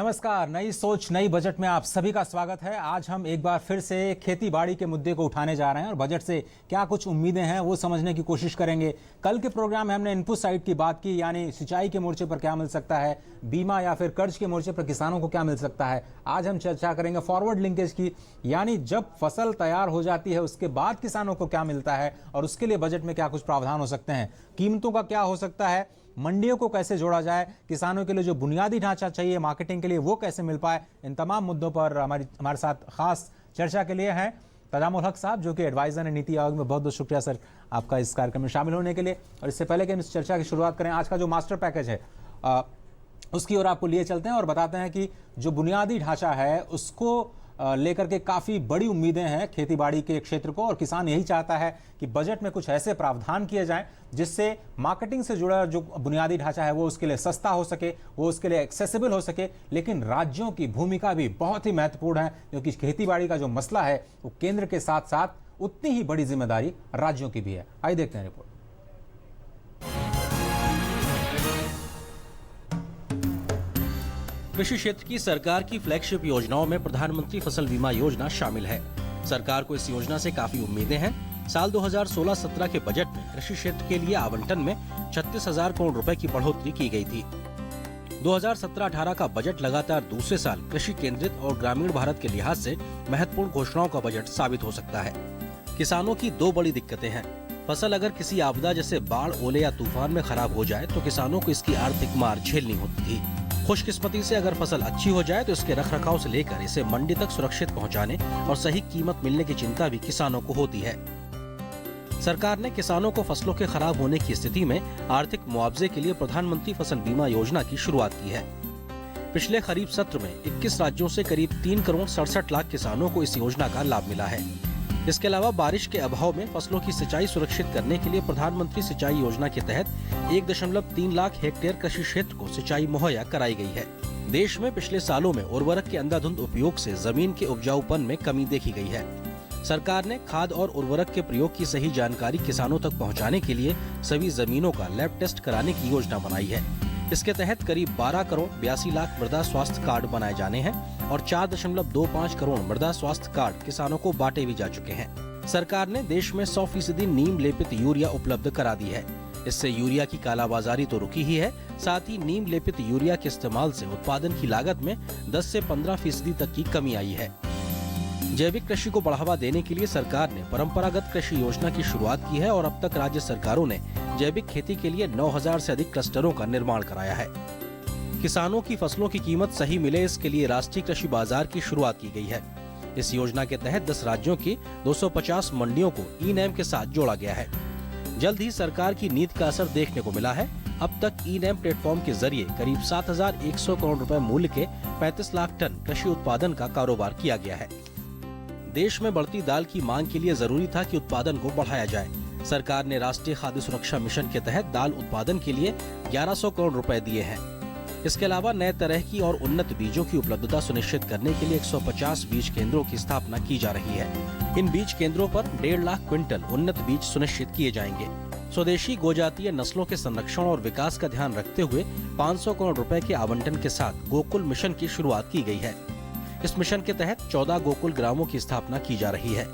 नमस्कार। नई सोच नई बजट में आप सभी का स्वागत है। आज हम एक बार फिर से खेती बाड़ी के मुद्दे को उठाने जा रहे हैं और बजट से क्या कुछ उम्मीदें हैं वो समझने की कोशिश करेंगे। कल के प्रोग्राम में हमने इनपुट साइड की बात की, यानी सिंचाई के मोर्चे पर क्या मिल सकता है, बीमा या फिर कर्ज के मोर्चे पर किसानों को क्या मिल सकता है। आज हम चर्चा करेंगे फॉरवर्ड लिंकेज की, यानी जब फसल तैयार हो जाती है उसके बाद किसानों को क्या मिलता है और उसके लिए बजट में क्या कुछ प्रावधान हो सकते हैं। कीमतों का क्या हो सकता है, मंडियों को कैसे जोड़ा जाए, किसानों के लिए जो बुनियादी ढांचा चाहिए मार्केटिंग के लिए वो कैसे मिल पाए। इन तमाम मुद्दों पर हमारे साथ खास चर्चा के लिए हैं तजामुल हक साहब, जो कि एडवाइजर है नीति आयोग में। बहुत बहुत शुक्रिया सर आपका इस कार्यक्रम में शामिल होने के लिए। और इससे पहले कि हम इस चर्चा की शुरुआत करें, आज का जो मास्टर पैकेज है उसकी ओर आपको लिए चलते हैं और बताते हैं कि जो बुनियादी ढांचा है उसको लेकर के काफ़ी बड़ी उम्मीदें हैं खेती बाड़ी के क्षेत्र को, और किसान यही चाहता है कि बजट में कुछ ऐसे प्रावधान किए जाएं जिससे मार्केटिंग से जुड़ा जो बुनियादी ढांचा है वो उसके लिए सस्ता हो सके, वो उसके लिए एक्सेसिबल हो सके। लेकिन राज्यों की भूमिका भी बहुत ही महत्वपूर्ण है, क्योंकि खेती बाड़ी का जो मसला है वो केंद्र के साथ साथ उतनी ही बड़ी जिम्मेदारी राज्यों की भी है। आइए देखते हैं रिपोर्ट। कृषि क्षेत्र की सरकार की फ्लैगशिप योजनाओं में प्रधानमंत्री फसल बीमा योजना शामिल है। सरकार को इस योजना से काफी उम्मीदें हैं। साल 2016-17 के बजट में कृषि क्षेत्र के लिए आवंटन में 36,000 करोड़ रुपए की बढ़ोतरी की गई थी। 2017-18 का बजट लगातार दूसरे साल कृषि केंद्रित और ग्रामीण भारत के लिहाज से महत्वपूर्ण घोषणाओं का बजट साबित हो सकता है। किसानों की दो बड़ी दिक्कतें हैं। फसल अगर किसी आपदा जैसे बाढ़, ओले या तूफान में खराब हो जाए तो किसानों को इसकी आर्थिक मार झेलनी होती थी। खुशकिस्मती से अगर फसल अच्छी हो जाए तो इसके रखरखाव से लेकर इसे मंडी तक सुरक्षित पहुंचाने और सही कीमत मिलने की चिंता भी किसानों को होती है। सरकार ने किसानों को फसलों के खराब होने की स्थिति में आर्थिक मुआवजे के लिए प्रधानमंत्री फसल बीमा योजना की शुरुआत की है। पिछले खरीफ सत्र में 21 राज्यों से करीब 3 करोड़ 67 लाख किसानों को इस योजना का लाभ मिला है। इसके अलावा बारिश के अभाव में फसलों की सिंचाई सुरक्षित करने के लिए प्रधानमंत्री सिंचाई योजना के तहत 1.3 लाख हेक्टेयर कृषि क्षेत्र को सिंचाई मुहैया कराई गई है। देश में पिछले सालों में उर्वरक के अंधाधुंध उपयोग से जमीन के उपजाऊपन में कमी देखी गई है। सरकार ने खाद और उर्वरक के प्रयोग की सही जानकारी किसानों तक पहुंचाने के लिए सभी जमीनों का लैब टेस्ट कराने की योजना बनाई है। इसके तहत करीब 12 करोड़ 82 लाख मृदा स्वास्थ्य कार्ड बनाए जाने हैं और 4.25 करोड़ मृदा स्वास्थ्य कार्ड किसानों को बांटे भी जा चुके हैं। सरकार ने देश में 100% नीम लेपित यूरिया उपलब्ध करा दी है। इससे यूरिया की कालाबाजारी तो रुकी ही है, साथ ही नीम लेपित यूरिया के इस्तेमाल से उत्पादन की लागत में 10 से 15% तक की कमी आई है। जैविक कृषि को बढ़ावा देने के लिए सरकार ने परंपरागत कृषि योजना की शुरुआत की है और अब तक राज्य सरकारों ने जैविक खेती के लिए 9,000 से अधिक क्लस्टरों का निर्माण कराया है। किसानों की फसलों की कीमत सही मिले, इसके लिए राष्ट्रीय कृषि बाजार की शुरुआत की गई है। इस योजना के तहत 10 राज्यों की 250 मंडियों को ई-नैम के साथ जोड़ा गया है। जल्द ही सरकार की नीति का असर देखने को मिला है। अब तक ई-नैम प्लेटफॉर्म के जरिए करीब 7,100 करोड़ रुपए मूल्य के 35 लाख टन कृषि उत्पादन का कारोबार किया गया है। देश में बढ़ती दाल की मांग के लिए जरूरी था कि उत्पादन को बढ़ाया जाए। सरकार ने राष्ट्रीय खाद्य सुरक्षा मिशन के तहत दाल उत्पादन के लिए 1100 करोड़ रुपए दिए हैं। इसके अलावा नए तरह की और उन्नत बीजों की उपलब्धता सुनिश्चित करने के लिए 150 बीज केंद्रों की स्थापना की जा रही है। इन बीज केंद्रों पर 1.5 लाख क्विंटल उन्नत बीज सुनिश्चित किए जाएंगे। स्वदेशी गोजातीय नस्लों के संरक्षण और विकास का ध्यान रखते हुए 500 करोड़ रुपए के आवंटन के साथ गोकुल मिशन की शुरुआत की गई है। इस मिशन के तहत 14 गोकुल ग्रामों की स्थापना की जा रही है।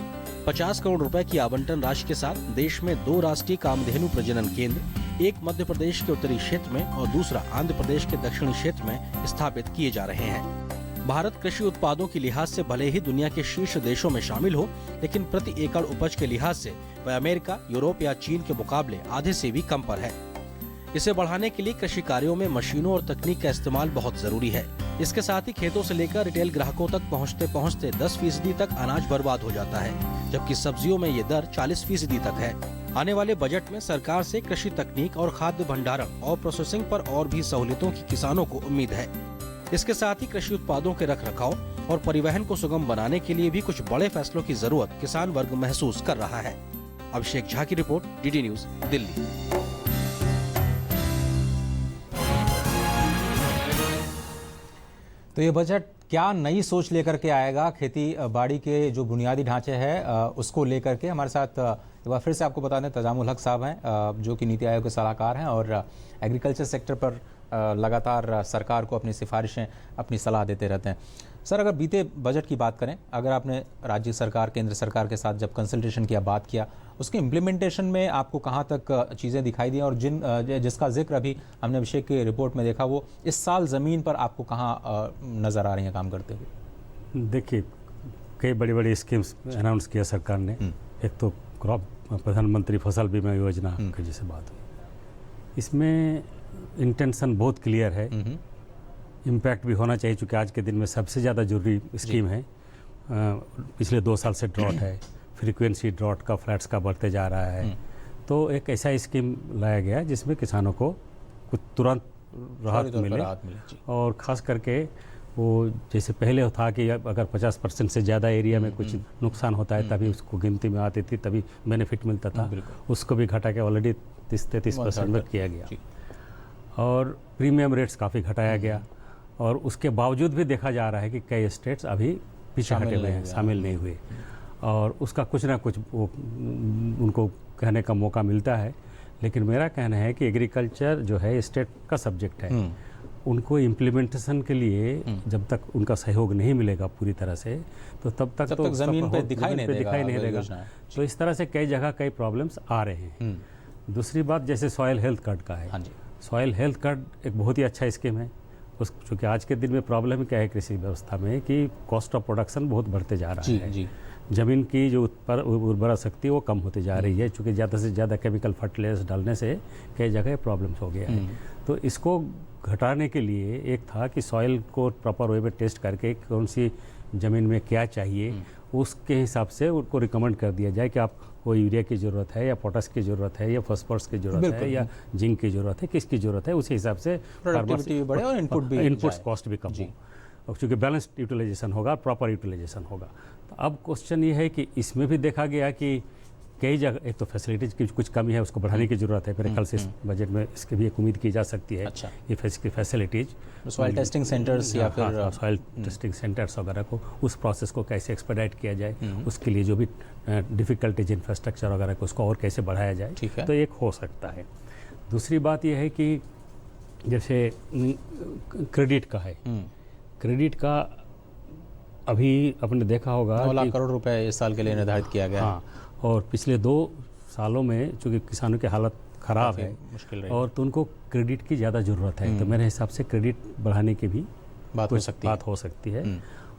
50 करोड़ रुपए की आवंटन राशि के साथ देश में 2 राष्ट्रीय कामधेनु प्रजनन केंद्र, एक मध्य प्रदेश के उत्तरी क्षेत्र में और दूसरा आंध्र प्रदेश के दक्षिणी क्षेत्र में स्थापित किए जा रहे हैं। भारत कृषि उत्पादों के लिहाज से भले ही दुनिया के शीर्ष देशों में शामिल हो, लेकिन प्रति एकड़ उपज के लिहाज से वह अमेरिका, यूरोप या चीन के मुकाबले आधे से भी कम पर है। इसे बढ़ाने के लिए कृषि कार्यों में मशीनों और तकनीक का इस्तेमाल बहुत जरूरी है। इसके साथ ही खेतों से लेकर रिटेल ग्राहकों तक पहुंचते 10% तक अनाज बर्बाद हो जाता है, जबकि सब्जियों में ये दर 40% तक है। आने वाले बजट में सरकार से कृषि तकनीक और खाद्य भंडारण और प्रोसेसिंग पर और भी सहूलियतों की किसानों को उम्मीद है। इसके साथ ही कृषि उत्पादों के रखरखाव और परिवहन को सुगम बनाने के लिए भी कुछ बड़े फैसलों की जरूरत किसान वर्ग महसूस कर रहा है। अभिषेक झा की रिपोर्ट, डीडी न्यूज, दिल्ली। तो ये बजट क्या नई सोच लेकर के आएगा खेती बाड़ी के जो बुनियादी ढांचे हैं उसको लेकर के। हमारे साथ एक बार फिर से आपको बता दें तजामुल हक साहब हैं, जो कि नीति आयोग के सलाहकार हैं और एग्रीकल्चर सेक्टर पर लगातार सरकार को अपनी सिफारिशें, अपनी सलाह देते रहते हैं। सर, अगर बीते बजट की बात करें, अगर आपने राज्य सरकार, केंद्र सरकार के साथ जब कंसल्टेशन किया, बात किया, उसके इम्प्लीमेंटेशन में आपको कहाँ तक चीज़ें दिखाई दी और जिसका जिक्र अभी हमने अभिषेक की रिपोर्ट में देखा, वो इस साल ज़मीन पर आपको कहाँ नज़र आ रही हैं काम करते हुए? देखिए, कई बड़ी बड़ी स्कीम्स अनाउंस किया सरकार ने। एक तो क्रॉप प्रधानमंत्री फसल बीमा योजना की जैसे बात हुई, इसमें इंटेंशन बहुत क्लियर है, इम्पैक्ट भी होना चाहिए, क्योंकि आज के दिन में सबसे ज़्यादा जरूरी स्कीम है। पिछले 2 साल से ड्रॉट है, फ्रीक्वेंसी ड्रॉट का, फ्लड्स का बढ़ते जा रहा है। तो एक ऐसा स्कीम लाया गया जिसमें किसानों को कुछ तुरंत राहत मिले, और ख़ास करके वो जैसे पहले था कि अगर 50% से ज़्यादा एरिया में कुछ नुकसान होता है तभी उसको गिनती में आती थी, तभी बेनिफिट मिलता था, उसको भी घटा के ऑलरेडी 33% में किया गया। और प्रीमियम रेट्स काफ़ी घटाया गया, और उसके बावजूद भी देखा जा रहा है कि कई स्टेट्स अभी पीछे हटे हुए हैं, शामिल नहीं हुए, और उसका कुछ ना कुछ वो उनको कहने का मौका मिलता है। लेकिन मेरा कहना है कि एग्रीकल्चर जो है स्टेट का सब्जेक्ट है, उनको इम्प्लीमेंटेशन के लिए जब तक उनका सहयोग नहीं मिलेगा पूरी तरह से, तो तब तक तो ज़मीन पे दिखाई नहीं देगा। तो इस तरह से कई जगह कई प्रॉब्लम्स आ रहे हैं। दूसरी बात, जैसे सॉइल हेल्थ कार्ड का है, सॉइल हेल्थ कार्ड एक बहुत ही अच्छा स्कीम है। क्योंकि आज के दिन में प्रॉब्लम क्या है कृषि व्यवस्था में कि कॉस्ट ऑफ प्रोडक्शन बहुत बढ़ते जा रहा है। ज़मीन की जो उर्वरा शक्ति वो कम होती जा रही है, क्योंकि ज़्यादा से ज़्यादा केमिकल फर्टिलाइजर्स डालने से कई जगह प्रॉब्लम्स हो गया है। तो इसको घटाने के लिए एक था कि सॉइल को प्रॉपर वे में टेस्ट करके कौन सी ज़मीन में क्या चाहिए, उसके हिसाब से उनको रिकमेंड कर दिया जाए कि आप को यूरिया की ज़रूरत है या पोटास की ज़रूरत है या फॉस्फोरस की ज़रूरत है या जिंक की ज़रूरत है, किसकी ज़रूरत है, उसी हिसाब से प्रोडक्टिविटी भी बढ़े और इनपुट कॉस्ट भी कम हो, और क्योंकि बैलेंस्ड यूटिलाइजेशन होगा, प्रॉपर यूटिलाइजेशन होगा। तो अब क्वेश्चन ये है कि इसमें भी देखा गया कि कई जगह एक तो फैसिलिटीज़ की कुछ कमी है, उसको बढ़ाने की ज़रूरत है। मेरे ख्याल से इस बजट में इसकी भी एक उम्मीद की जा सकती है कि फैसिलिटीज़, सॉइल टेस्टिंग सेंटर्स या फिर सॉइल टेस्टिंग सेंटर्स वगैरह को, उस प्रोसेस को कैसे एक्सपेडाइट किया जाए, उसके लिए जो भी डिफ़िकल्टीज इंफ्रास्ट्रक्चर वगैरह को उसको और कैसे बढ़ाया जाए, तो एक हो सकता है। दूसरी बात यह है कि जैसे क्रेडिट का है, क्रेडिट का अभी आपने देखा होगा 9 लाख करोड़ रुपए इस साल के लिए निर्धारित किया गया। हाँ, और पिछले 2 सालों में चूँकि किसानों की हालत ख़राब है, मुश्किल रही, और तो उनको क्रेडिट की ज़्यादा ज़रूरत है। तो मेरे हिसाब से क्रेडिट बढ़ाने की भी बात हो सकती है।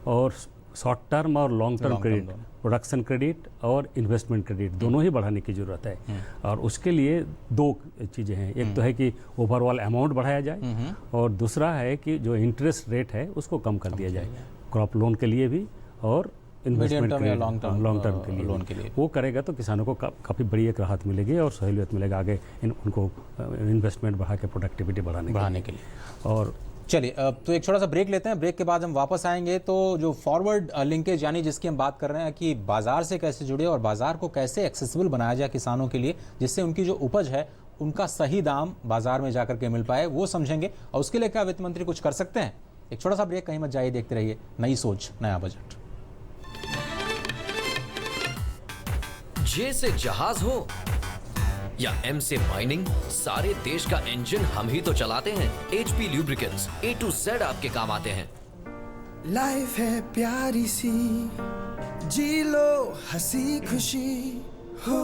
और शॉर्ट टर्म और long term credit, production credit और इन्वेस्टमेंट क्रेडिट दोनों ही बढ़ाने की ज़रूरत है। और उसके लिए 2 चीज़ें हैं, एक तो है कि ओवरऑल अमाउंट बढ़ाया जाए, और दूसरा है कि जो इंटरेस्ट रेट है उसको कम कर दिया जाए, क्रॉप लोन के लिए भी और इन्वेस्टमेंट के लॉन्ग टर्म के लिए लोन के लिए। वो करेगा तो किसानों को काफ़ी बड़ी एक राहत मिलेगी और सहूलियत मिलेगा आगे उनको इन्वेस्टमेंट बढ़ा के प्रोडक्टिविटी बढ़ाने के लिए। और चलिए, तो एक छोटा सा ब्रेक लेते हैं। ब्रेक के बाद हम वापस आएंगे। तो जो फॉरवर्ड लिंकेज यानी जिसकी हम बात कर रहे हैं कि बाजार से कैसे जुड़े और बाजार को कैसे एक्सेसिबल बनाया जाए किसानों के लिए, जिससे उनकी जो उपज है उनका सही दाम बाजार में जाकर के मिल पाए, वो समझेंगे। और उसके लिए क्या वित्त मंत्री कुछ कर सकते हैं? एक छोटा सा ब्रेक, कहीं मत जाइए, देखते रहिए नई सोच नया बजट। जे से जहाज हो या एम से माइनिंग, सारे देश का इंजन हम ही तो चलाते हैं। HP lubricants A to Z आपके काम आते हैं। लाइफ है प्यारी सी, जी लो हंसी खुशी हो,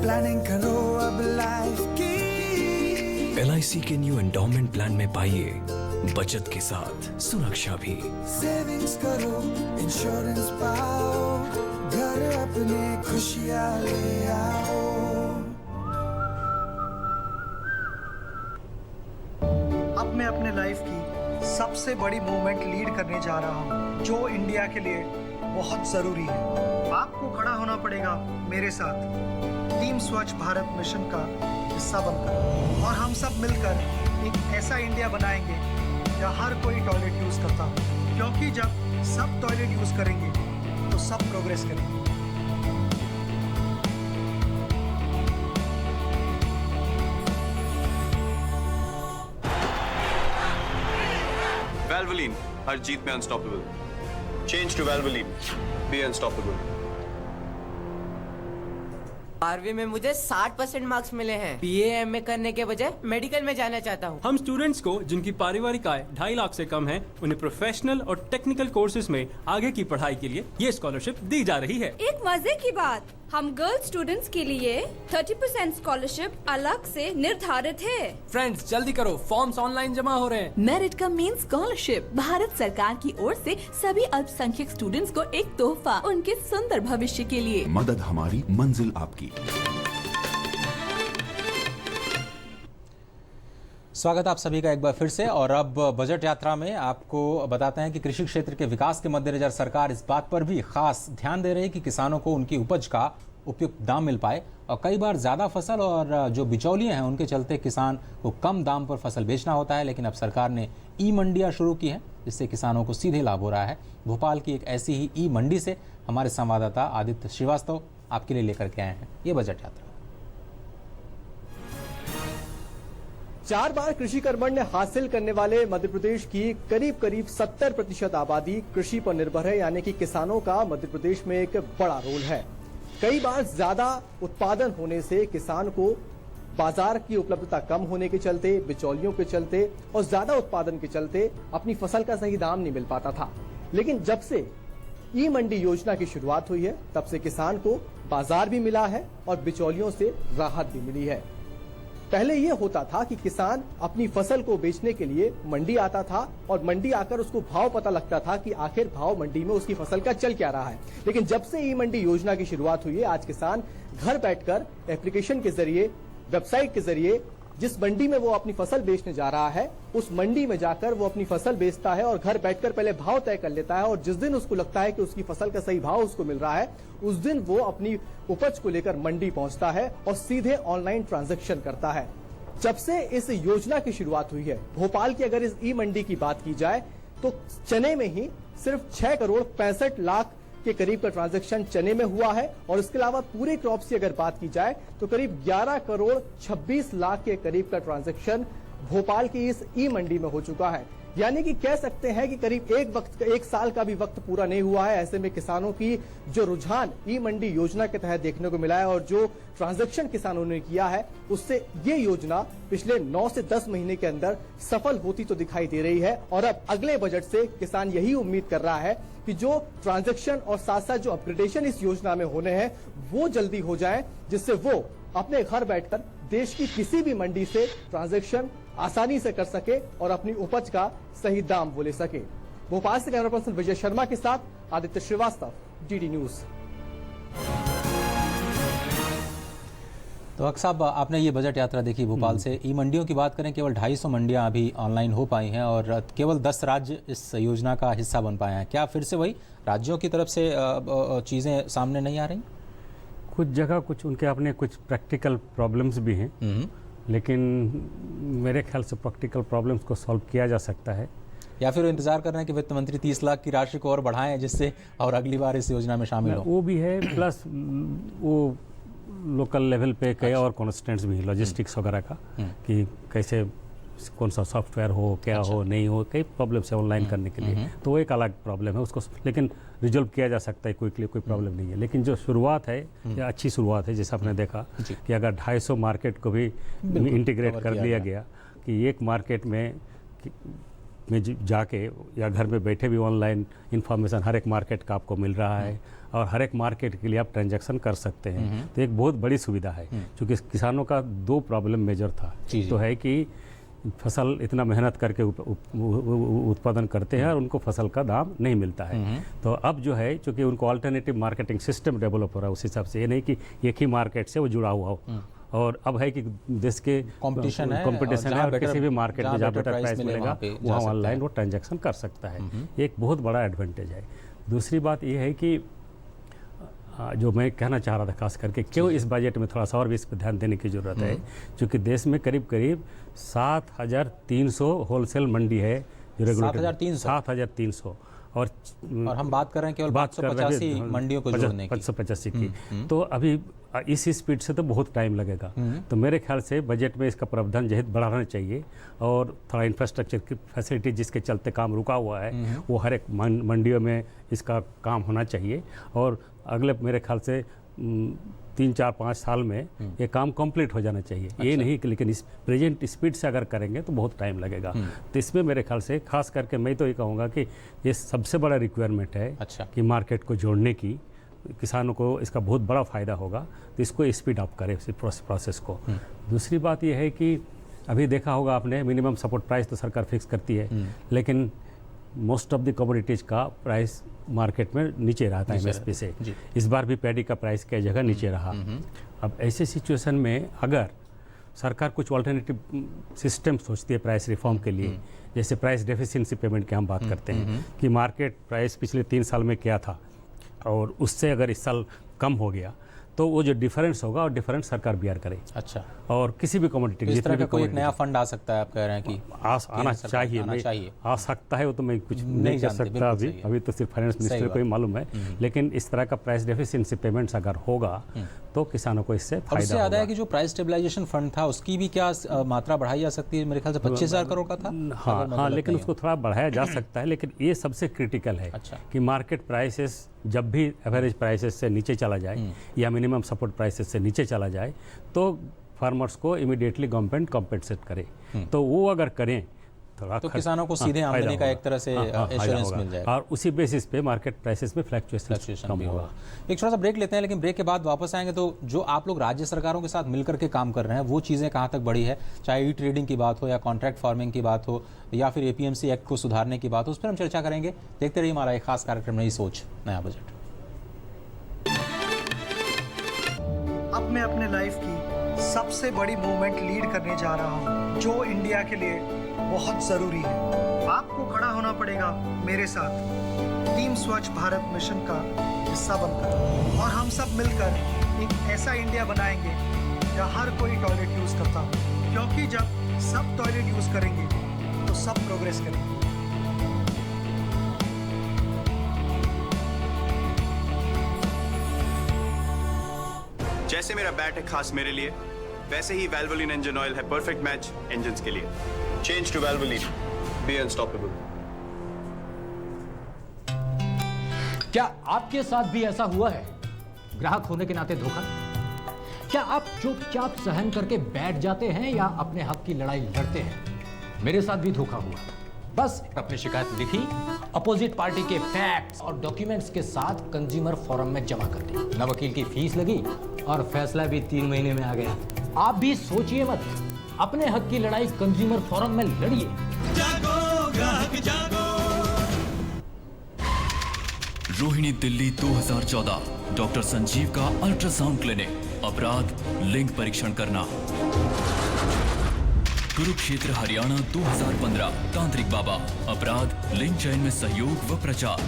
प्लानिंग करो अब लाइफ की। LIC के न्यू एंडोमेंट प्लान में पाइए बचत के साथ सुरक्षा भी। सेविंग्स करो, इंश्योरेंस पाओ, घर अपने खुशियाँ ले आओ। अब मैं अपने लाइफ की सबसे बड़ी मूवमेंट लीड करने जा रहा हूँ, जो इंडिया के लिए बहुत ज़रूरी है। आपको खड़ा होना पड़ेगा मेरे साथ टीम स्वच्छ भारत मिशन का हिस्सा बनकर, और हम सब मिलकर एक ऐसा इंडिया बनाएंगे जहाँ हर कोई टॉयलेट यूज़ करता हो, क्योंकि जब सब टॉयलेट यूज़ करेंगे तो सब प्रोग्रेस करेंगे। Valvoline, हर जीत में unstoppable. Change to Valvoline, be unstoppable. 12वीं में मुझे 60% मार्क्स मिले हैं। BA MA करने के बजाय मेडिकल में जाना चाहता हूँ। हम स्टूडेंट्स को जिनकी पारिवारिक आय 2.5 लाख से कम है, उन्हें प्रोफेशनल और टेक्निकल कोर्सेज में आगे की पढ़ाई के लिए ये स्कॉलरशिप दी जा रही है। एक मजे की बात, हम गर्ल स्टूडेंट्स के लिए 30% स्कॉलरशिप अलग से निर्धारित है। फ्रेंड्स जल्दी करो, फॉर्म्स ऑनलाइन जमा हो रहे हैं। मेरिट कम मीन स्कॉलरशिप भारत सरकार की ओर से सभी अल्पसंख्यक स्टूडेंट्स को एक तोहफा उनके सुंदर भविष्य के लिए। मदद हमारी, मंजिल आपकी। स्वागत आप सभी का एक बार फिर से। और अब बजट यात्रा में आपको बताते हैं कि कृषि क्षेत्र के विकास के मद्देनजर सरकार इस बात पर भी खास ध्यान दे रही है कि किसानों को उनकी उपज का उपयुक्त दाम मिल पाए। और कई बार ज़्यादा फसल और जो बिचौलिए हैं उनके चलते किसान को कम दाम पर फसल बेचना होता है, लेकिन अब सरकार ने ई मंडियाँ शुरू की हैं, जिससे किसानों को सीधे लाभ हो रहा है। भोपाल की एक ऐसी ही ई मंडी से हमारे संवाददाता आदित्य श्रीवास्तव आपके लिए लेकर के आए हैं ये बजट यात्रा। 4 बार कृषि कर्मण्य हासिल करने वाले मध्य प्रदेश की करीब 70% आबादी कृषि पर निर्भर है, यानी कि किसानों का मध्य प्रदेश में एक बड़ा रोल है। कई बार ज्यादा उत्पादन होने से किसान को बाजार की उपलब्धता कम होने के चलते, बिचौलियों के चलते और ज्यादा उत्पादन के चलते अपनी फसल का सही दाम नहीं मिल पाता था। लेकिन जब से ई मंडी योजना की शुरुआत हुई है, तब से किसान को बाजार भी मिला है और बिचौलियों से राहत भी मिली है। पहले ये होता था कि किसान अपनी फसल को बेचने के लिए मंडी आता था और मंडी आकर उसको भाव पता लगता था कि आखिर भाव मंडी में उसकी फसल का चल क्या रहा है। लेकिन जब से ई मंडी योजना की शुरुआत हुई है, आज किसान घर बैठकर एप्लीकेशन के जरिए, वेबसाइट के जरिए जिस मंडी में वो अपनी फसल बेचने जा रहा है, उस मंडी में जाकर वो अपनी फसल बेचता है और घर बैठकर पहले भाव तय कर लेता है। और जिस दिन उसको लगता है कि उसकी फसल का सही भाव उसको मिल रहा है, उस दिन वो अपनी उपज को लेकर मंडी पहुंचता है और सीधे ऑनलाइन ट्रांजैक्शन करता है। जब से इस योजना की शुरुआत हुई है, भोपाल की अगर इस ई मंडी की बात की जाए तो चने में ही सिर्फ 6 करोड़ 65 लाख के करीब का ट्रांजैक्शन चने में हुआ है। और इसके अलावा पूरे क्रॉप्स की अगर बात की जाए तो करीब 11 करोड़ 26 लाख के करीब का ट्रांजैक्शन भोपाल की इस ई मंडी में हो चुका है। यानी कि कह सकते हैं कि करीब एक साल का भी वक्त पूरा नहीं हुआ है। ऐसे में किसानों की जो रुझान ई मंडी योजना के तहत देखने को मिला है और जो ट्रांजैक्शन किसानों ने किया है, उससे ये योजना पिछले 9 से 10 महीने के अंदर सफल होती तो दिखाई दे रही है। और अब अगले बजट से किसान यही उम्मीद कर रहा है कि जो ट्रांजैक्शन और साथ साथ जो अपग्रेडेशन इस योजना में होने हैं वो जल्दी हो जाए, जिससे वो अपने घर बैठकर देश की किसी भी मंडी से ट्रांजैक्शन आसानी से कर सके और अपनी उपज का सही दाम वो ले सके। भोपाल से कैमरा पर्सन विजय शर्मा के साथ आदित्य श्रीवास्तव, डीडी न्यूज। तो अक्सर साहब, आपने ये बजट यात्रा देखी भोपाल से। ई मंडियों की बात करें, केवल 250 मंडियां अभी ऑनलाइन हो पाई हैं और केवल 10 राज्य इस योजना का हिस्सा बन पाए हैं। क्या फिर से वही राज्यों की तरफ से चीज़ें सामने नहीं आ रही? कुछ जगह कुछ उनके अपने कुछ प्रैक्टिकल प्रॉब्लम्स भी हैं, लेकिन मेरे ख्याल से प्रैक्टिकल प्रॉब्लम्स को सॉल्व किया जा सकता है। या फिर वो इंतजार कर रहे हैं कि वित्त मंत्री 30 लाख की राशि को और बढ़ाएं, जिससे और अगली बार इस योजना में शामिल हो। वो भी है, प्लस वो लोकल लेवल पे कई और कॉन्स्टेंट्स भी हैं, लॉजिस्टिक्स वगैरह का, कि कैसे कौन सा सॉफ्टवेयर हो, क्या हो, नहीं हो, कई प्रॉब्लम्स है ऑनलाइन करने के लिए। तो वो एक अलग प्रॉब्लम है, उसको लेकिन रिजॉल्व किया जा सकता है, कोई प्रॉब्लम नहीं है। लेकिन जो शुरुआत है, या अच्छी शुरुआत है, जैसा आपने देखा कि अगर 250 मार्केट को भी इंटीग्रेट कर दिया गया कि एक मार्केट में जाके या घर में बैठे भी ऑनलाइन इंफॉर्मेशन हर एक मार्केट का आपको मिल रहा है और हर एक मार्केट के लिए आप ट्रांजैक्शन कर सकते हैं, तो एक बहुत बड़ी सुविधा है। क्योंकि किसानों का 2 प्रॉब्लम मेजर था, तो है कि फसल इतना मेहनत करके उत्पादन करते हैं और उनको फसल का दाम नहीं मिलता है। तो अब जो है, चूँकि उनको अल्टरनेटिव मार्केटिंग सिस्टम डेवलप हो रहा है, उस हिसाब से ये नहीं कि एक ही मार्केट से वो जुड़ा हुआ हो। और अब है कि देश के कंपटीशन है और किसी भी मार्केट में जहाँ बेटर प्राइस मिलेगा वहाँ ऑनलाइन वो ट्रांजैक्शन कर सकता है। एक बहुत बड़ा एडवांटेज है। दूसरी बात ये है कि जो मैं कहना चाह रहा था खास करके, क्यों इस बजट में थोड़ा सा और भी इस पर ध्यान देने की ज़रूरत है, क्योंकि देश में करीब 7,300 होलसेल मंडी है जो रेगुलेटेड 7,300 और हम बात कर रहे हैं केवल 585 मंडियों को जोड़ने की, 585 की। तो अभी इस स्पीड से तो बहुत टाइम लगेगा। तो मेरे ख्याल से बजट में इसका प्रावधान जहित बढ़ाना चाहिए और थोड़ा इंफ्रास्ट्रक्चर की फैसिलिटी जिसके चलते काम रुका हुआ है वो हर एक मंडियों में इसका काम होना चाहिए। और अगले मेरे ख्याल से 3-4-5 साल में ये काम कंप्लीट हो जाना चाहिए। ये नहीं कि लेकिन इस प्रेजेंट स्पीड से अगर करेंगे तो बहुत टाइम लगेगा। तो इसमें मेरे ख्याल से खास करके मैं तो ये कहूँगा कि ये सबसे बड़ा रिक्वायरमेंट है कि मार्केट को जोड़ने की, किसानों को इसका बहुत बड़ा फ़ायदा होगा, तो इसको स्पीड अप करें इस प्रोसेस को। दूसरी बात यह है कि अभी देखा होगा आपने, मिनिमम सपोर्ट प्राइस तो सरकार फिक्स करती है, लेकिन मोस्ट ऑफ द कमोडिटीज़ का प्राइस मार्केट में नीचे रहा था एमएसपी से। इस बार भी पैडी का प्राइस कई जगह नीचे रहा। अब ऐसे सिचुएशन में अगर सरकार कुछ ऑल्टरनेटिव सिस्टम सोचती है प्राइस रिफॉर्म के लिए, जैसे प्राइस डेफिशिएंसी पेमेंट की हम बात करते हैं कि मार्केट प्राइस पिछले 3 साल में क्या था और उससे अगर इस साल कम हो गया तो वो जो डिफरेंस होगा और डिफरेंस सरकार बियर करे। अच्छा, और किसी भी कमोडिटी इस तरह का कोई एक नया फंड आ सकता है, आप कह रहे हैं कि आना चाहिए। आ सकता है वो तो मैं कुछ नहीं कर सकता अभी तो सिर्फ फाइनेंस मिनिस्टर को ही मालूम है, लेकिन इस तरह का प्राइस डेफिशिएंसी पेमेंट्स अगर होगा तो किसानों को इससे फायदा होगा। उससे याद है कि जो प्राइस स्टेबलाइजेशन फंड था उसकी भी क्या मात्रा बढ़ाई जा सकती है? मेरे ख्याल से 25,000 करोड़ का था। हाँ, लेकिन उसको थोड़ा बढ़ाया जा सकता है, लेकिन ये सबसे क्रिटिकल है कि मार्केट प्राइसेस जब भी एवरेज प्राइसेस से नीचे चला जाए या मिनिमम सपोर्ट प्राइसेस से नीचे चला जाए तो फार्मर्स को इमीडिएटली गवर्नमेंट कॉम्पेंसेट करे। तो वो अगर करें तो किसानों को सीधे आमदनी का एक तरह से एश्योरेंस मिल जाएगा और उसी बेसिस पे मार्केट प्राइसेस में फ्लक्चुएशन कम होगा। एक छोटा सा ब्रेक लेते हैं, लेकिन ब्रेक के बाद वापस आएंगे। तो जो आप लोग राज्य सरकारों के साथ मिलकर के काम कर रहे हैं वो चीज़ें कहाँ तक बढ़ी है, चाहे ई ट्रेडिंग की बात हो या कॉन्ट्रैक्ट फार्मिंग की बात हो या फिर एपीएमसी एक्ट को सुधारने की बात हो, उस पर हम चर्चा करेंगे। देखते रहिए हमारा एक खास कार्यक्रम नई सोच नया बजट। अब मैं अपने लाइफ की सबसे बड़ी मूवमेंट लीड करने जा रहा हूँ जो इंडिया के लिए बहुत जरूरी है। आपको खड़ा होना पड़ेगा मेरे साथ टीम स्वच्छ भारत मिशन का हिस्सा बनकर, और हम सब मिलकर एक ऐसा इंडिया बनाएंगे जहाँ हर कोई टॉयलेट यूज करता हो, क्योंकि जब सब टॉयलेट यूज करेंगे तो सब प्रोग्रेस करेंगे। जैसे मेरा बैट है खास मेरे लिए, वैसे ही वैल्वोलिन इंजन ऑयल है परफेक्ट मैच इंजन्स के लिए। Change to Valvoline, be unstoppable. क्या आपके साथ भी ऐसा हुआ है? ग्राहक होने के नाते धोखा? क्या आप चुपचाप सहन करके बैठ जाते हैं या अपने हक की लड़ाई लड़ते हैं? मेरे साथ भी धोखा हुआ। बस अपनी शिकायत लिखी, अपोजिट पार्टी के फैक्ट्स और डॉक्यूमेंट्स के साथ कंज्यूमर फोरम में जमा कर दी। न वकील की फीस लगी और फैसला भी 3 महीने में आ गया। आप भी सोचिए मत, अपने हक की लड़ाई कंज्यूमर फोरम में लड़िए। जागो ग्राहक जागो। रोहिणी दिल्ली 2014, डॉक्टर संजीव का अल्ट्रासाउंड क्लिनिक। अपराध लिंग परीक्षण करना। कुरुक्षेत्र हरियाणा 2015, तांत्रिक बाबा। अपराध लिंग चयन में सहयोग व प्रचार।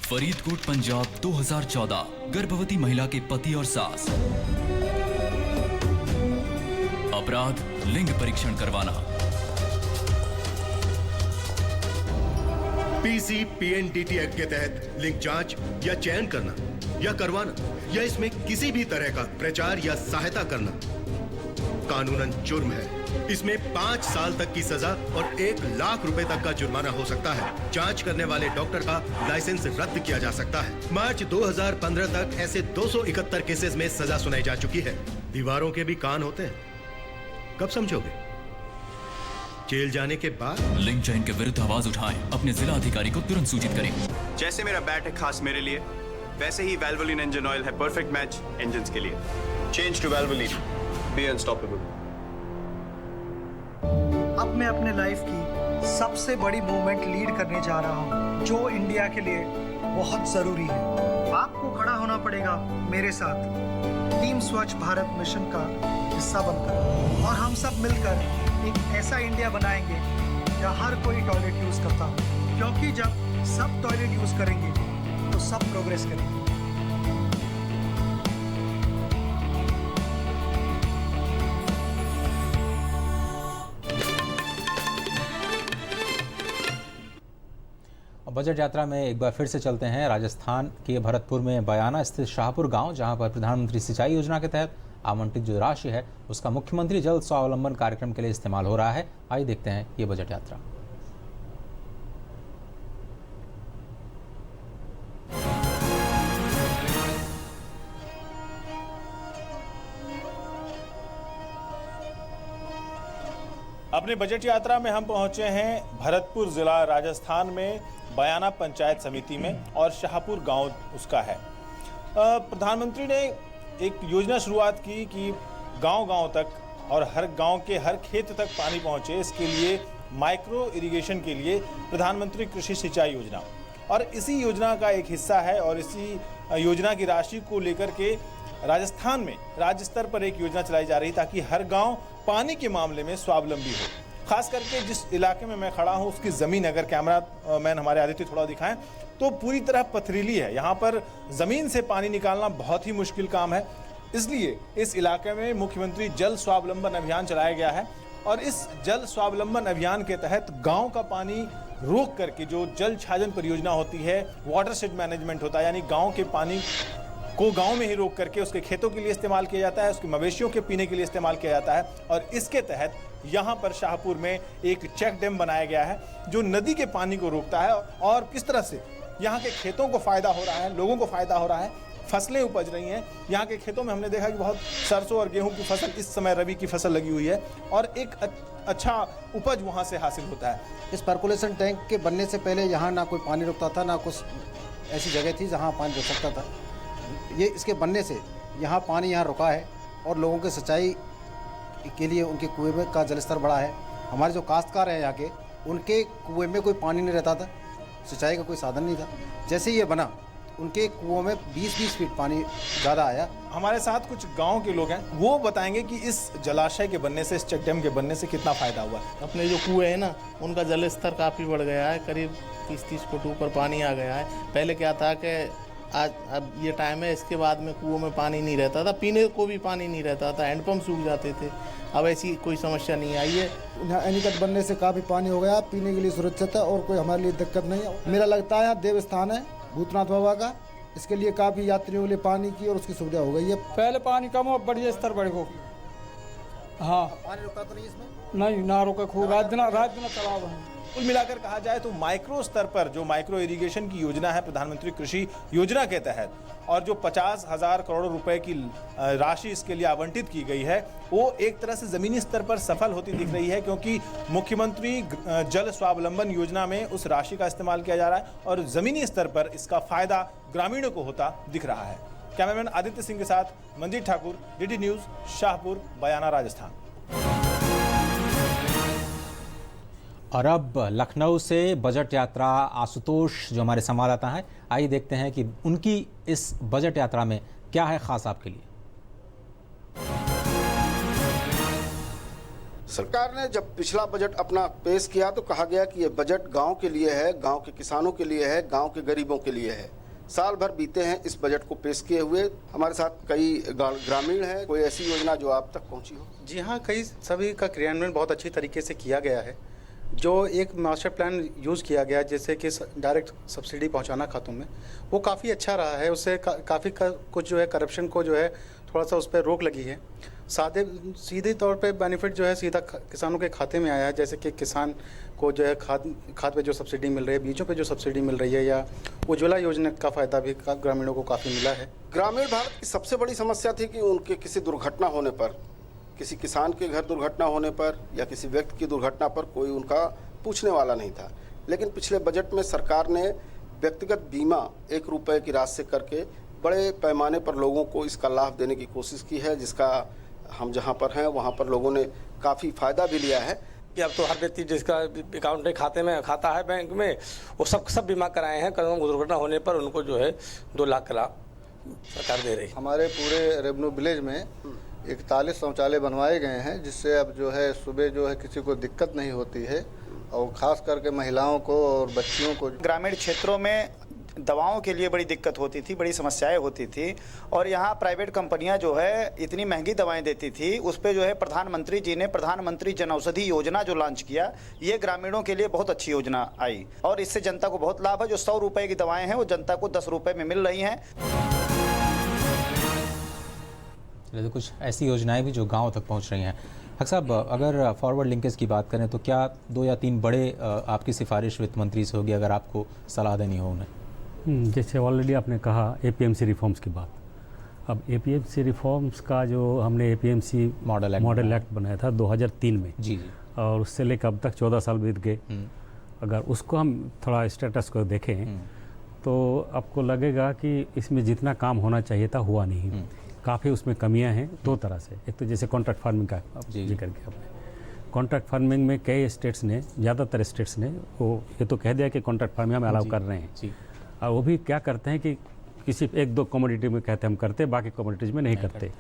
फरीदकोट पंजाब 2014, गर्भवती महिला के पति और सास। अपराध लिंग परीक्षण करवाना। PCPNDT एक्ट के तहत लिंग जांच या चयन करना या करवाना या इसमें किसी भी तरह का प्रचार या सहायता करना कानूनन जुर्म है। इसमें 5 साल तक की सजा और 1 लाख रुपए तक का जुर्माना हो सकता है। जांच करने वाले डॉक्टर का लाइसेंस रद्द किया जा सकता है। मार्च 2015 तक ऐसे 271 केसेस में सजा सुनाई जा चुकी है। दीवारों के भी कान होते हैं, कब समझोगे? जेल जाने के बाद। लिंग चयन के विरुद्ध आवाज उठाएं, अपने जिला अधिकारी को तुरंत सूचित करें। जैसे मेरा बैट है खास मेरे लिए, वैसे ही वैल्वोलिन इंजन ऑयल है परफेक्ट मैच इंजन्स के लिए। Change to Valvoline, be unstoppable. अब मैं अपने लाइफ की सबसे बड़ी मूवमेंट लीड करने जा रहा हूँ जो इंडिया के लिए बहुत जरूरी है। आपको खड़ा होना पड़ेगा मेरे साथ टीम स्वच्छ भारत मिशन का हिस्सा बनकर, और हम सब मिलकर एक ऐसा इंडिया बनाएंगे जहाँ हर कोई टॉयलेट यूज करता हो, क्योंकि जब सब टॉयलेट यूज करेंगे तो सब प्रोग्रेस करेंगे। बजट यात्रा में एक बार फिर से चलते हैं राजस्थान के भरतपुर में बयाना स्थित शाहपुर गांव, जहां पर प्रधानमंत्री सिंचाई योजना के तहत आवंटित जो राशि है उसका मुख्यमंत्री जल स्वावलंबन कार्यक्रम के लिए इस्तेमाल हो रहा है। आइए देखते हैं ये बजट यात्रा। अपने बजट यात्रा में हम पहुंचे हैं भरतपुर जिला राजस्थान में बयाना पंचायत समिति में और शाहपुर गांव उसका है। प्रधानमंत्री ने एक योजना शुरुआत की कि गांव-गांव तक और हर गांव के हर खेत तक पानी पहुंचे। इसके लिए माइक्रो इरिगेशन के लिए प्रधानमंत्री कृषि सिंचाई योजना और इसी योजना का एक हिस्सा है और इसी योजना की राशि को लेकर के राजस्थान में राज्य स्तर पर एक योजना चलाई जा रही ताकि हर गांव पानी के मामले में स्वावलंबी हो। खास करके जिस इलाके में मैं खड़ा हूं उसकी ज़मीन अगर कैमरा मैन हमारे आदित्य थोड़ा दिखाएं तो पूरी तरह पथरीली है। यहाँ पर ज़मीन से पानी निकालना बहुत ही मुश्किल काम है। इसलिए इस इलाके में मुख्यमंत्री जल स्वावलंबन अभियान चलाया गया है और इस जल स्वावलंबन अभियान के तहत गाँव का पानी रोक करके जो जल छाजन परियोजना होती है, वाटरशेड मैनेजमेंट होता है, यानी गाँव के पानी को गांव में ही रोक करके उसके खेतों के लिए इस्तेमाल किया जाता है, उसके मवेशियों के पीने के लिए इस्तेमाल किया जाता है। और इसके तहत यहाँ पर शाहपुर में एक चेक डैम बनाया गया है जो नदी के पानी को रोकता है और किस तरह से यहाँ के खेतों को फ़ायदा हो रहा है, लोगों को फ़ायदा हो रहा है, फसलें उपज रही हैं। यहाँ के खेतों में हमने देखा कि बहुत सरसों और गेहूँ की फसल इस समय रबी की फसल लगी हुई है और एक अच्छा उपज वहाँ से हासिल होता है। इस पर्कुलेशन टैंक के बनने से पहले यहाँ ना कोई पानी रुकता था, ना कुछ ऐसी जगह थी जहाँ पानी रुक सकता था। ये इसके बनने से यहाँ पानी यहाँ रुका है और लोगों के सिंचाई के लिए उनके कुएं में का जलस्तर बढ़ा है। हमारे जो काश्तकार हैं यहाँ के, उनके कुएं में कोई पानी नहीं रहता था, सिंचाई का कोई साधन नहीं था। जैसे ये बना उनके कुओं में 20-20 फीट पानी ज़्यादा आया। हमारे साथ कुछ गांव के लोग हैं, वो बताएंगे कि इस जलाशय के बनने से, इस चेक डैम के बनने से कितना फ़ायदा हुआ। अपने जो कुएं हैं ना, उनका जल स्तर काफ़ी बढ़ गया है, करीब 30-30 फुट ऊपर पानी आ गया है। पहले क्या था कि आज अब ये टाइम है, इसके बाद में कुओं में पानी नहीं रहता था, पीने को भी पानी नहीं रहता था, हैंडपम्प सूख जाते थे। अब ऐसी कोई समस्या नहीं आई है। यहाँ एनीकट बनने से काफ़ी पानी हो गया, पीने के लिए सुरक्षित है और कोई हमारे लिए दिक्कत नहीं है। मेरा लगता है यहाँ देवस्थान है भूतनाथ बाबा का, इसके लिए काफ़ी यात्रियों के लिए पानी की और उसकी सुविधा हो गई है। पहले पानी कम हो, बढ़िया स्तर बढ़ गो। हाँ, पानी रुका तो नहीं इसमें? नहीं, ना रुका, खूब रात दिन चला हुआ है। कुल मिलाकर कहा जाए तो माइक्रो स्तर पर जो माइक्रो इरिगेशन की योजना है प्रधानमंत्री कृषि योजना के तहत और जो 50,000 करोड़ रुपए की राशि इसके लिए आवंटित की गई है, वो एक तरह से ज़मीनी स्तर पर सफल होती दिख रही है क्योंकि मुख्यमंत्री जल स्वावलंबन योजना में उस राशि का इस्तेमाल किया जा रहा है और ज़मीनी स्तर पर इसका फ़ायदा ग्रामीणों को होता दिख रहा है। कैमरामैन आदित्य सिंह के साथ मंजीत ठाकुर, DD न्यूज़, शाहपुर, बयाना, राजस्थान। और अब लखनऊ से बजट यात्रा आशुतोष जो हमारे संवाददाता हैं, आइए देखते हैं कि उनकी इस बजट यात्रा में क्या है खास आपके लिए। सरकार ने जब पिछला बजट अपना पेश किया तो कहा गया कि ये बजट गांव के लिए है, गांव के किसानों के लिए है, गांव के गरीबों के लिए है। साल भर बीते हैं इस बजट को पेश किए हुए। हमारे साथ कई ग्रामीण हैं। कोई ऐसी योजना जो आप तक पहुंची हो? जी हाँ, कई सभी का क्रियान्वयन बहुत अच्छी तरीके से किया गया है। जो एक मास्टर प्लान यूज़ किया गया जैसे कि डायरेक्ट सब्सिडी पहुंचाना खातों में, वो काफ़ी अच्छा रहा है। उससे काफ़ी कुछ जो है करप्शन को जो है थोड़ा सा उस पर रोक लगी है। सीधे तौर पे बेनिफिट जो है सीधा किसानों के खाते में आया है, जैसे कि किसान को जो है खाद पे जो सब्सिडी मिल रही है, बीजों पे जो सब्सिडी मिल रही है, या उज्ज्वला योजना का फ़ायदा भी ग्रामीणों को काफ़ी मिला है। ग्रामीण भारत की सबसे बड़ी समस्या थी कि उनके किसी दुर्घटना होने पर, किसी किसान के घर दुर्घटना होने पर या किसी व्यक्ति की दुर्घटना पर कोई उनका पूछने वाला नहीं था। लेकिन पिछले बजट में सरकार ने व्यक्तिगत बीमा 1 रुपये की राशि से करके बड़े पैमाने पर लोगों को इसका लाभ देने की कोशिश की है, जिसका हम जहां पर हैं वहां पर लोगों ने काफ़ी फ़ायदा भी लिया है। कि अब तो हर व्यक्ति जिसका अकाउंट खाते में खाता है बैंक में, वो सब बीमा कराए हैं। करोड़ों दुर्घटना होने पर उनको जो है 2 लाख का लाभ सरकार दे रही है। हमारे पूरे रेवेन्यू विलेज में 41 शौचालय बनवाए गए हैं, जिससे अब जो है सुबह जो है किसी को दिक्कत नहीं होती है और ख़ास करके महिलाओं को और बच्चियों को। ग्रामीण क्षेत्रों में दवाओं के लिए बड़ी दिक्कत होती थी, बड़ी समस्याएं होती थी और यहाँ प्राइवेट कंपनियां जो है इतनी महंगी दवाएं देती थी। उस पर जो है प्रधानमंत्री जी ने प्रधानमंत्री जन औषधि योजना जो लॉन्च किया, ये ग्रामीणों के लिए बहुत अच्छी योजना आई और इससे जनता को बहुत लाभ है। जो 100 रुपये की दवाएं हैं वो जनता को 10 रुपये में मिल रही हैं। तो कुछ ऐसी योजनाएं भी जो गांव तक पहुंच रही हैं। हक साहब, अगर फॉरवर्ड लिंकेज की बात करें तो क्या 2 या 3 बड़े आपकी सिफारिश वित्त मंत्री से होगी अगर आपको सलाह देनी हो उन्हें? जैसे ऑलरेडी आपने कहा APMC रिफॉर्म्स की बात। अब APMC रिफॉर्म्स का जो हमने APMC मॉडल एक्ट बनाया था 2003 में, जी, और उससे लेकर अब तक 14 साल बीत गए। अगर उसको हम थोड़ा स्टेटस को देखें तो आपको लगेगा कि इसमें जितना काम होना चाहिए था हुआ नहीं। काफ़ी उसमें कमियां हैं दो तरह से। एक तो जैसे कॉन्ट्रैक्ट फार्मिंग का जिक्र किया आपने, कॉन्ट्रैक्ट फार्मिंग में कई स्टेट्स ने, ज़्यादातर स्टेट्स ने वो ये तो कह दिया कि कॉन्ट्रैक्ट फार्मिंग हम अलाउ कर रहे हैं, और वो भी क्या करते हैं कि किसी एक दो कमोडिटी में कहते हैं हम करते, बाकी कमोडिटीज़ में नहीं करते।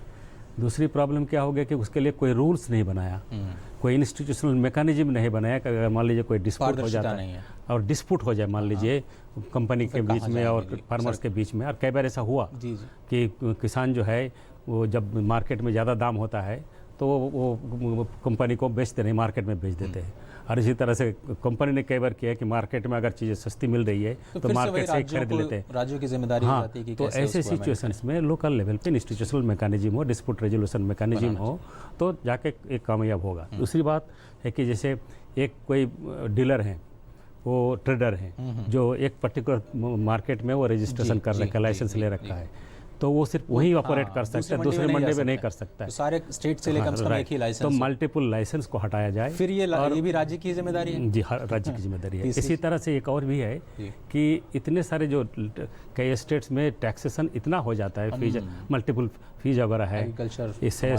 दूसरी प्रॉब्लम क्या हो गया कि उसके लिए कोई रूल्स नहीं बनाया, कोई इंस्टीट्यूशनल मैकेनिज्म नहीं बनाया कि अगर मान लीजिए कोई डिस्प्यूट हो जाता है और डिस्प्यूट हो जाए मान लीजिए कंपनी के बीच में और फार्मर्स के बीच में, और कई बार ऐसा हुआ कि किसान जो है वो जब मार्केट में ज़्यादा दाम होता है तो वो कंपनी को बेचते नहीं, मार्केट में बेच देते हैं। और इसी तरह से कंपनी ने कई बार किया कि मार्केट में अगर चीज़ें सस्ती मिल रही है तो मार्केट से खरीद लेते हैं। राज्यों की जिम्मेदारी हाँ, होती है कि तो ऐसे सिचुएशंस में लोकल लेवल पे इंस्टीट्यूशनल मैकेनिज्म हो, डिस्प्यूट रेजोल्यूशन मैकेनिज्म हो तो जाके एक कामयाब होगा। दूसरी बात है कि जैसे एक कोई डीलर हैं, वो ट्रेडर हैं जो एक पर्टिकुलर मार्केट में वो रजिस्ट्रेशन कर रखा है, लाइसेंस ले रखा है, तो वो सिर्फ वहीं ऑपरेट कर सकता है, दूसरे मंडी में नहीं कर सकता है। तो सारे स्टेट से लेकर कम से कम एक ही लाइसेंस, तो मल्टीपल लाइसेंस को हटाया जाए। फिर ये भी राज्य की जिम्मेदारी है। जी, हर राज्य की जिम्मेदारी है। इसी तरह से एक और भी है कि इतने सारे जो कई स्टेट्स में टैक्सेशन इतना हो जाता है, फीस मल्टीपल फीस वगैरह है, इससे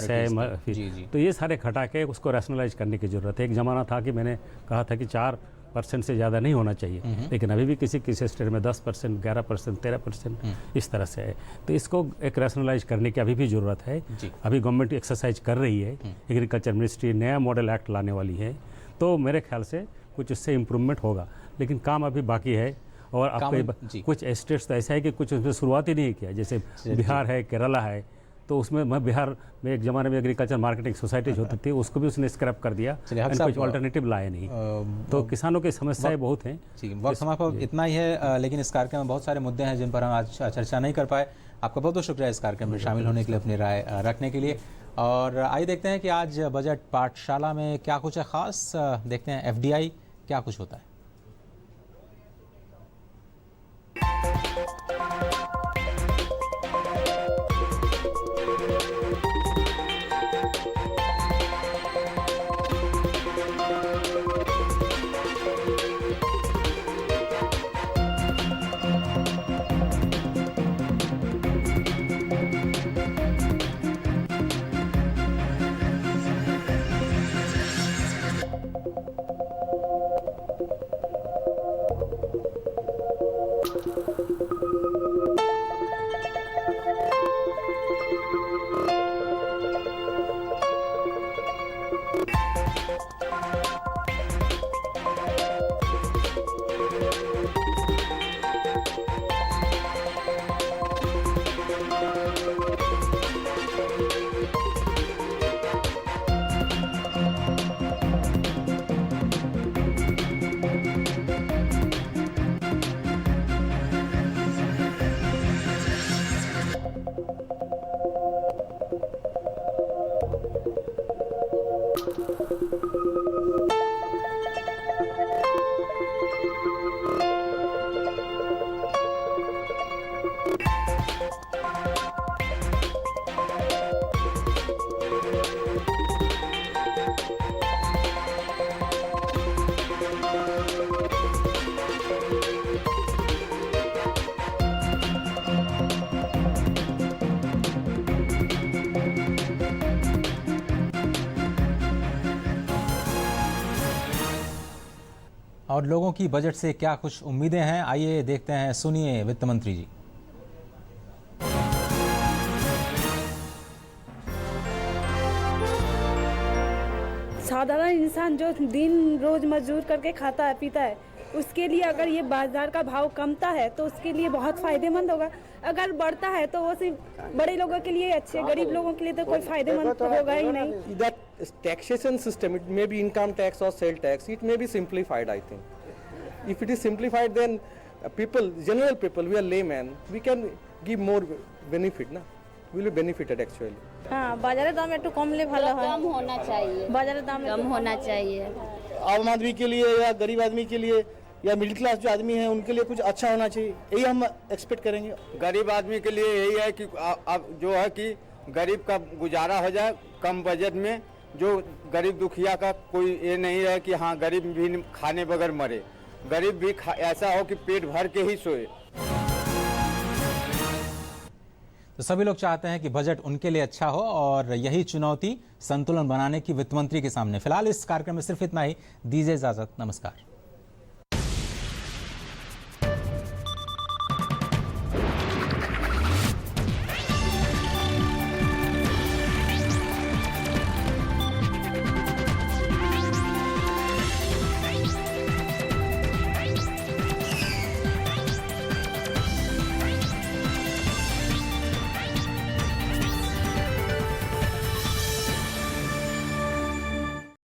फीस, तो ये सारे घटा के उसको रैशनलाइज करने की जरूरत है। एक ज़माना था कि मैंने कहा था कि 4% से ज़्यादा नहीं होना चाहिए, लेकिन अभी भी किसी स्टेट में 10%, 11%, 13% इस तरह से है। तो इसको एक रैशनलाइज करने की अभी भी ज़रूरत है। अभी गवर्नमेंट एक्सरसाइज कर रही है, एग्रीकल्चर मिनिस्ट्री नया मॉडल एक्ट लाने वाली है, तो मेरे ख्याल से कुछ इससे इम्प्रूवमेंट होगा, लेकिन काम अभी बाकी है। और आपको कुछ स्टेट्स तो ऐसा है कि कुछ उसमें शुरुआत ही नहीं किया, जैसे बिहार है, केरला है, तो उसमें मैं बिहार में एक ज़माने में एग्रीकल्चर मार्केटिंग सोसाइटीज होती थी, उसको भी उसने स्क्रैप कर दिया, कुछ ऑल्टरनेटिव लाए नहीं। तो किसानों की समस्याएं बहुत हैं। वक्त हमारे पास इतना ही है, लेकिन इस कार्यक्रम में बहुत सारे मुद्दे हैं जिन पर हम आज चर्चा नहीं कर पाए। आपका बहुत बहुत शुक्रिया इस कार्यक्रम में शामिल होने के लिए, अपनी राय रखने के लिए। और आइए देखते हैं कि आज बजट पाठशाला में क्या कुछ है ख़ास। देखते हैं FDI क्या कुछ होता है। और लोगों की बजट से क्या कुछ उम्मीदें हैं, आइए देखते हैं, सुनिए वित्त मंत्री जी। साधारण इंसान जो दिन रोज मजदूर करके खाता है पीता है, उसके लिए अगर ये बाजार का भाव कमता है तो उसके लिए बहुत फायदेमंद होगा। अगर बढ़ता है तो वो सिर्फ बड़े लोगों के लिए अच्छे, गरीब लोगों के लिए तो कोई फायदेमंद तो होगा ही नहीं। That taxation system, it may be income tax or sale tax, it may be simplified, I think. If it is simplified, then people, general people, we are laymen, we can give more benefit, na? We will be benefited actually. हाँ, बाजार दाम একটু কমলে ভালো হয়। कम होना चाहिए, बाजार दाम कम होना चाहिए। आम आदमी के लिए या गरीब आदमी के लिए या मिडिल क्लास जो आदमी है उनके लिए कुछ अच्छा होना चाहिए, यही हम एक्सपेक्ट करेंगे। गरीब आदमी के लिए यही है कि अब जो है कि गरीब का गुजारा हो जाए, कम बजट में जो गरीब दुखिया का कोई ये नहीं है कि हाँ गरीब भी खाने बगैर मरे, गरीब भी ऐसा हो कि पेट भर के ही सोए। तो सभी लोग चाहते हैं कि बजट उनके लिए अच्छा हो और यही चुनौती संतुलन बनाने की वित्त मंत्री के सामने। फिलहाल इस कार्यक्रम में सिर्फ इतना ही। दीजिए इजाजत, नमस्कार।